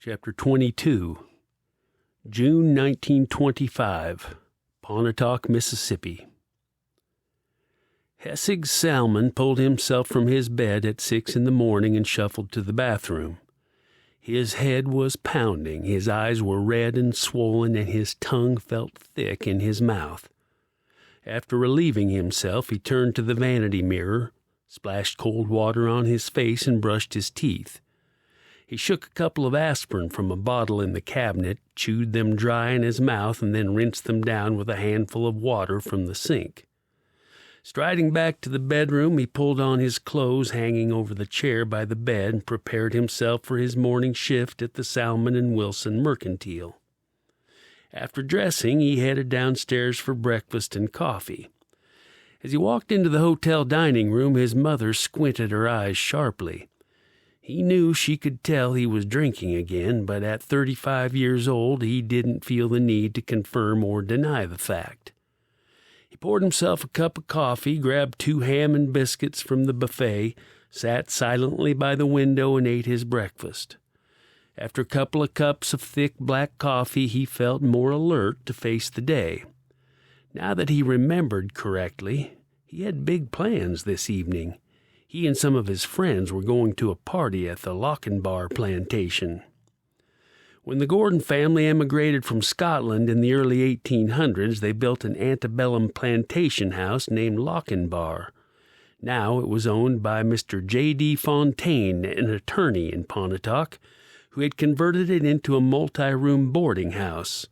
Chapter 22, June 1925, Pontotoc, Mississippi. Hessig Salmon pulled himself from his bed at 6 a.m. and shuffled to the bathroom. His head was pounding, his eyes were red and swollen, and his tongue felt thick in his mouth. After relieving himself, he turned to the vanity mirror, splashed cold water on his face, and brushed his teeth. He shook a couple of aspirin from a bottle in the cabinet, chewed them dry in his mouth, and then rinsed them down with a handful of water from the sink. Striding back to the bedroom, he pulled on his clothes hanging over the chair by the bed and prepared himself for his morning shift at the Salmon and Wilson Mercantile. After dressing, he headed downstairs for breakfast and coffee. As he walked into the hotel dining room, his mother squinted her eyes sharply. He knew she could tell he was drinking again, but at 35 years old, he didn't feel the need to confirm or deny the fact. He poured himself a cup of coffee, grabbed 2 ham and biscuits from the buffet, sat silently by the window, and ate his breakfast. After a couple of cups of thick black coffee, he felt more alert to face the day. Now that he remembered correctly, he had big plans this evening. He and some of his friends were going to a party at the Lochinvar plantation. When the Gordon family emigrated from Scotland in the early 1800s, they built an antebellum plantation house named Lochinvar. Now it was owned by Mr. J.D. Fontaine, an attorney in Pontotoc, who had converted it into a multi-room boarding house.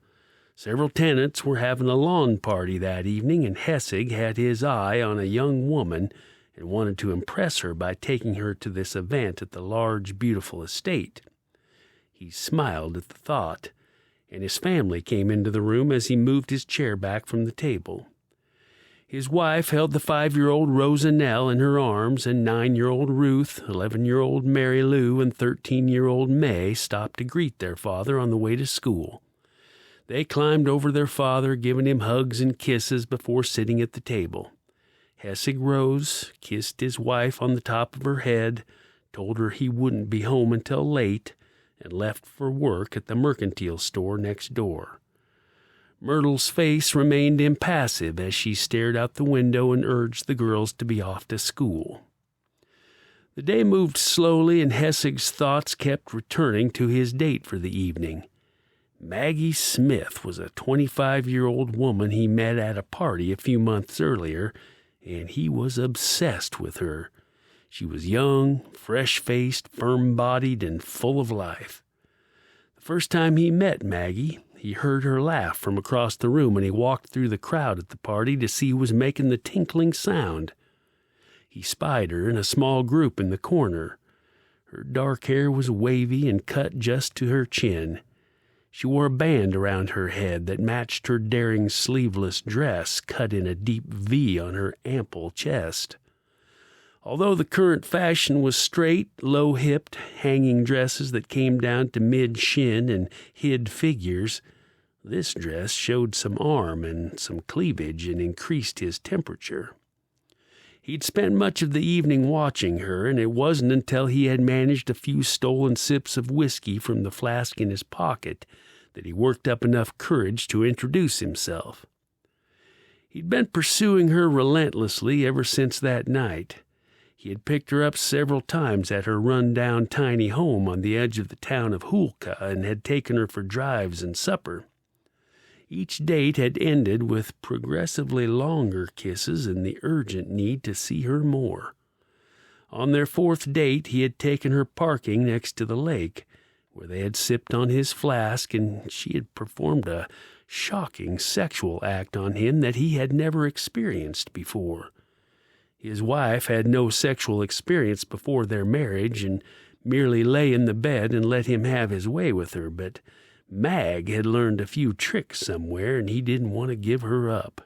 Several tenants were having a lawn party that evening, and Hessig had his eye on a young woman and wanted to impress her by taking her to this event at the large, beautiful estate. He smiled at the thought, and his family came into the room as he moved his chair back from the table. His wife held the 5-year-old Rosanelle in her arms, and 9-year-old Ruth, 11-year-old Mary Lou, and 13-year-old May stopped to greet their father on the way to school. They climbed over their father, giving him hugs and kisses before sitting at the table. Hessig rose, kissed his wife on the top of her head, told her he wouldn't be home until late, and left for work at the mercantile store next door. Myrtle's face remained impassive as she stared out the window and urged the girls to be off to school. The day moved slowly, and Hessig's thoughts kept returning to his date for the evening. Maggie Smith was a 25-year-old woman he met at a party a few months earlier, and he was obsessed with her. She was young, fresh-faced, firm-bodied, and full of life. The first time he met Maggie, he heard her laugh from across the room, and he walked through the crowd at the party to see who was making the tinkling sound. He spied her in a small group in the corner. Her dark hair was wavy and cut just to her chin. She wore a band around her head that matched her daring sleeveless dress cut in a deep V on her ample chest. Although the current fashion was straight, low-hipped, hanging dresses that came down to mid-shin and hid figures, this dress showed some arm and some cleavage and increased his temperature. He'd spent much of the evening watching her, and it wasn't until he had managed a few stolen sips of whiskey from the flask in his pocket that he worked up enough courage to introduce himself. He'd been pursuing her relentlessly ever since that night. He had picked her up several times at her run-down tiny home on the edge of the town of Hulka and had taken her for drives and supper. Each date had ended with progressively longer kisses and the urgent need to see her more. On their 4th date, he had taken her parking next to the lake, where they had sipped on his flask, and she had performed a shocking sexual act on him that he had never experienced before. His wife had no sexual experience before their marriage and merely lay in the bed and let him have his way with her, but Mag had learned a few tricks somewhere, and he didn't want to give her up.